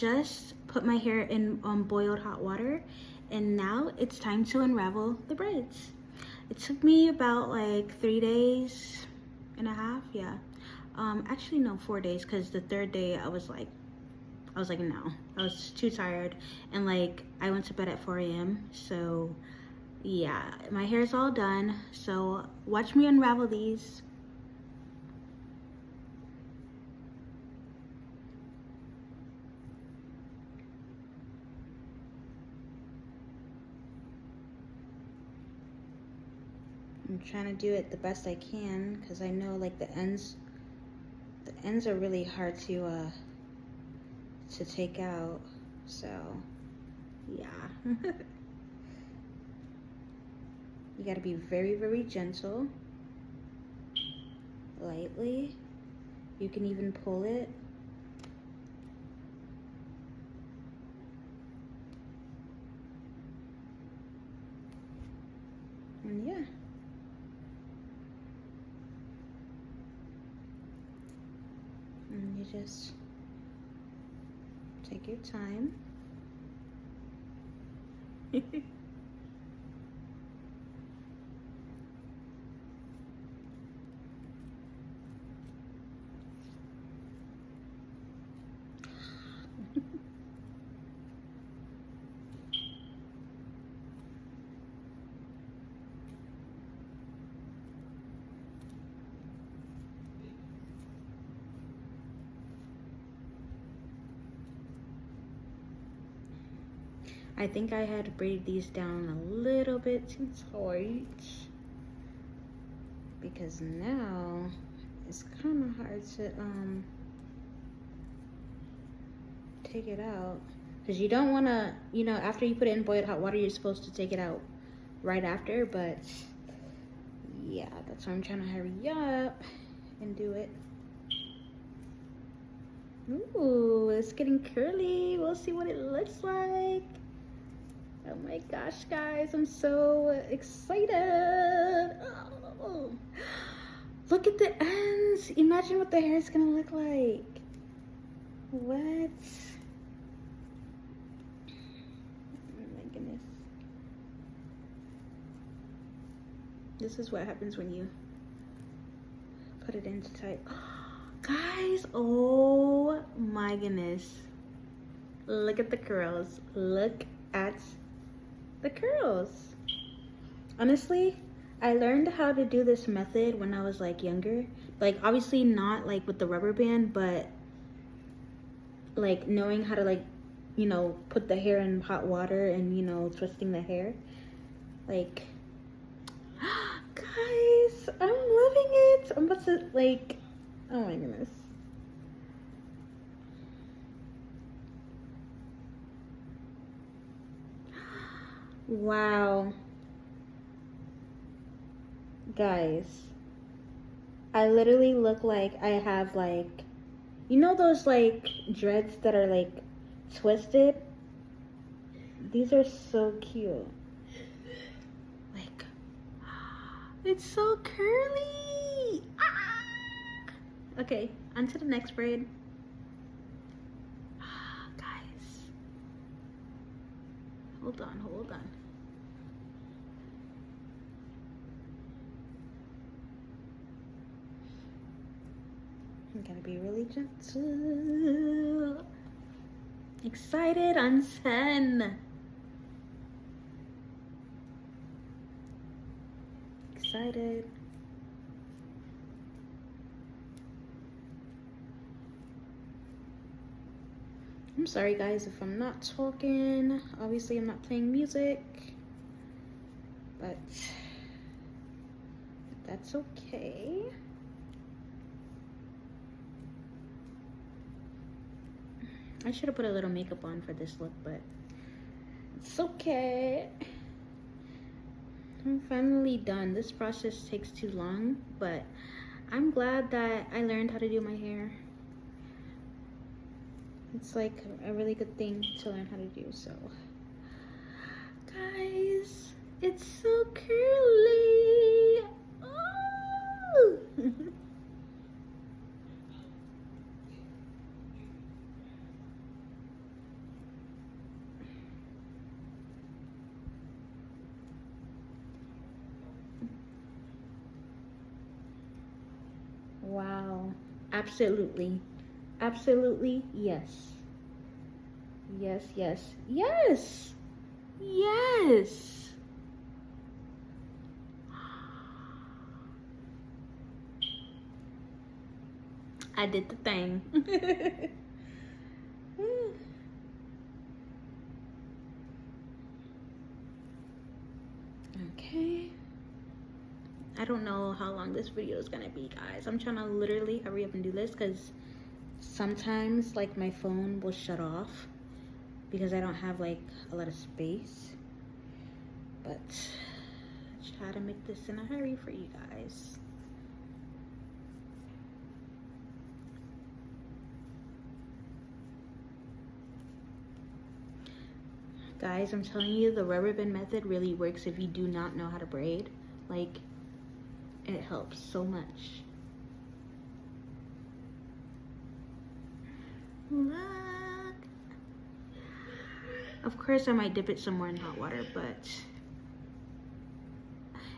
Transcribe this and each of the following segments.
just put my hair in boiled hot water, and now it's time to unravel the braids. It took me about like 3 days and a half, yeah. Actually no, 4 days, because the third day I was like no, I was too tired, and like I went to bed at 4 a.m. So yeah, my hair is all done, so watch me unravel these. I'm trying to do it the best I can, because I know like the ends are really hard to take out, so yeah. You got to be very, very gentle, lightly. You can even pull it. And yeah. And you just take your time. I think I had to braid these down a little bit too tight, because now it's kind of hard to take it out, because you don't want to, you know, after you put it in boiled hot water, you're supposed to take it out right after. But yeah, that's why I'm trying to hurry up and do it. Ooh, it's getting curly. We'll see what it looks like. Oh my gosh, guys, I'm so excited. Oh, look at the ends. Imagine what the hair is gonna look like. What? Oh my goodness. This is what happens when you put it into tight. Guys, oh my goodness. Look at the curls. Look at the curls. Honestly, I learned how to do this method when I was like younger. Like obviously not like with the rubber band, but like knowing how to, like, you know, put the hair in hot water and, you know, twisting the hair. Like, guys, I'm loving it. I'm about to, like, oh my goodness. Wow. Guys, I literally look like I have, like, you know those like dreads that are like twisted? These are so cute. Like, it's so curly. Ah! Okay, on to the next braid. Guys, hold on, hold on. I'm gonna be really gentle. Excited on 10. Excited. I'm sorry guys if I'm not talking. Obviously I'm not playing music, but that's okay. I should have put a little makeup on for this look, but it's okay. I'm finally done. This process takes too long, but I'm glad that I learned how to do my hair. It's like a really good thing to learn how to do. So guys, it's so curly. Oh! Absolutely. Absolutely, yes. Yes, yes, yes. Yes. I did the thing. Okay. I don't know how long this video is gonna be, guys. I'm trying to literally hurry up and do this because sometimes like my phone will shut off because I don't have like a lot of space. But try to make this in a hurry for you guys. Guys, I'm telling you, the rubber band method really works if you do not know how to braid. Like, it helps so much. Look. Of course, I might dip it some more in hot water, but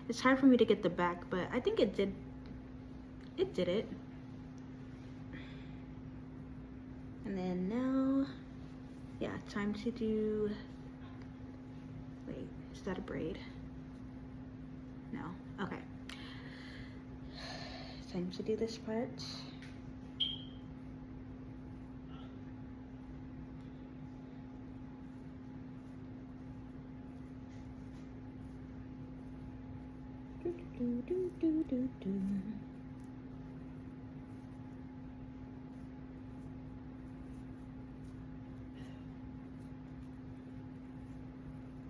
it's hard for me to get the back, but I think it did it. And then now, yeah, time to do, wait, is that a braid? No, okay. Time to do this part.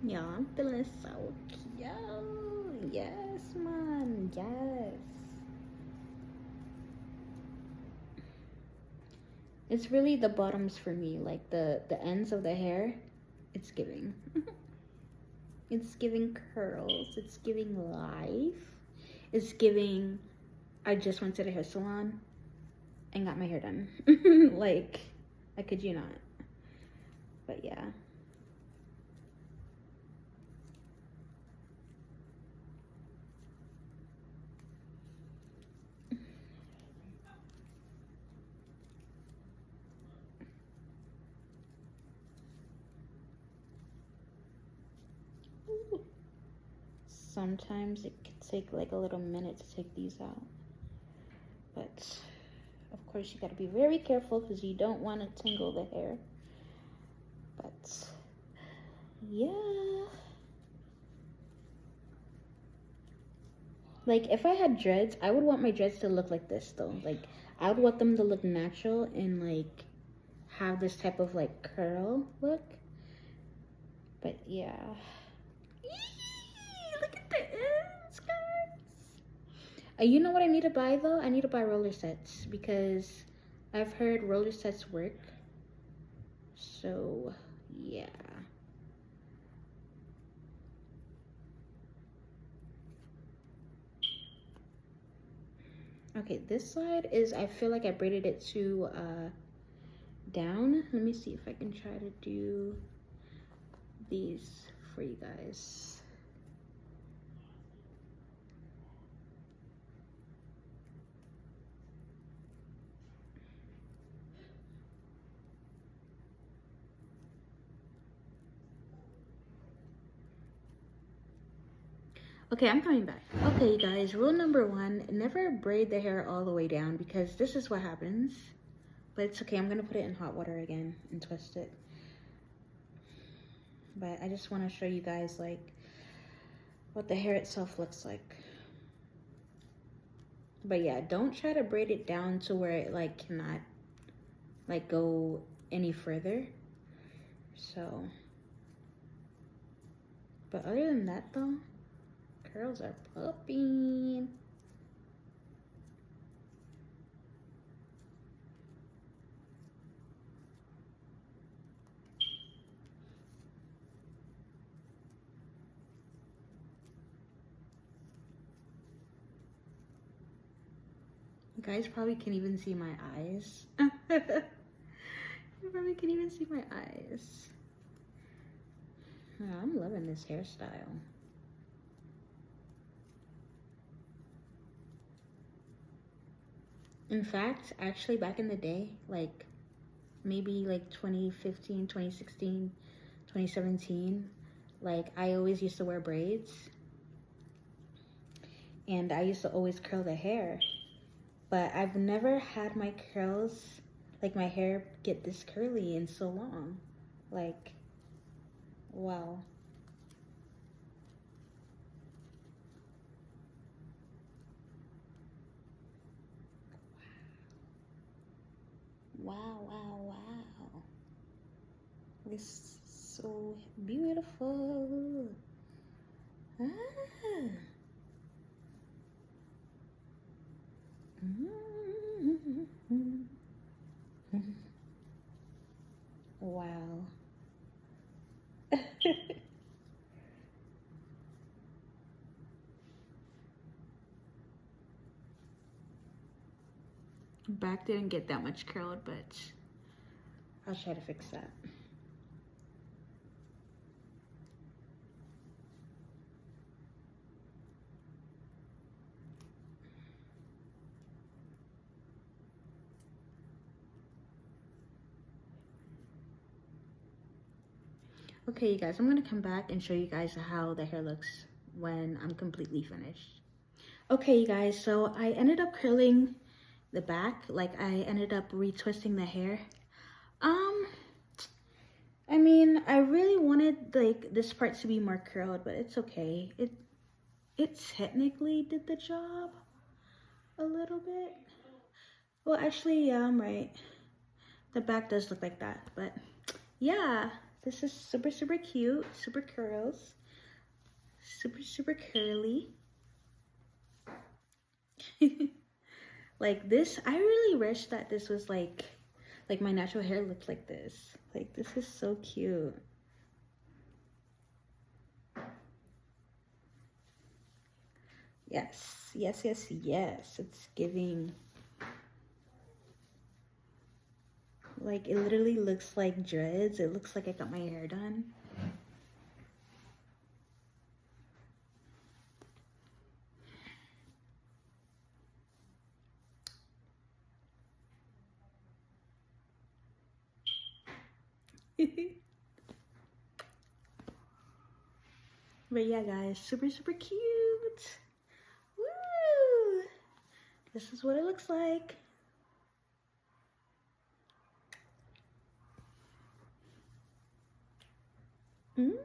Yeah, I'm feeling so cute. Yes, man. Yes. It's really the bottoms for me, like the ends of the hair. It's giving. It's giving curls. It's giving life. It's giving. I just went to the hair salon and got my hair done. Like, I kid you not. But yeah. Sometimes it can take like a little minute to take these out. But of course you gotta be very careful because you don't want to tangle the hair. But yeah. Like if I had dreads, I would want my dreads to look like this though. Like I would want them to look natural and like have this type of like curl look. But yeah. Look at the ends, guys. You know what I need to buy though? I need to buy roller sets because I've heard roller sets work. So yeah. Okay, this side is, I feel like I braided it too down. Let me see if I can try to do these for you guys. Okay, I'm coming back. Okay, guys, rule number 1, never braid the hair all the way down because this is what happens. But it's okay, I'm gonna put it in hot water again and twist it. But I just wanna show you guys like what the hair itself looks like. But yeah, don't try to braid it down to where it like cannot like go any further. So, but other than that though, curls are popping. You guys probably can't even see my eyes. You probably can't even see my eyes. Oh, I'm loving this hairstyle. In fact, actually back in the day, like maybe like 2015, 2016, 2017, like I always used to wear braids. And I used to always curl the hair. But I've never had my curls, like my hair, get this curly in so long. Like, wow. Wow, wow, wow. It's so beautiful. Ah. Wow. Back didn't get that much curled, but I'll try to fix that. Okay, you guys, I'm gonna come back and show you guys how the hair looks when I'm completely finished. Okay, you guys, so I ended up curling the back, like I ended up retwisting the hair. I mean, I really wanted like this part to be more curled, but it's okay. It technically did the job a little bit. Well, actually, yeah, I'm right. The back does look like that, but yeah, this is super, super cute, super curls, super, super curly. Like this, I really wish that this was like my natural hair looked like this. Like this is so cute. Yes, yes, yes, yes. It's giving. Like it literally looks like dreads. It looks like I got my hair done. But yeah, guys, super, super cute. Woo! This is what it looks like. Mm-hmm.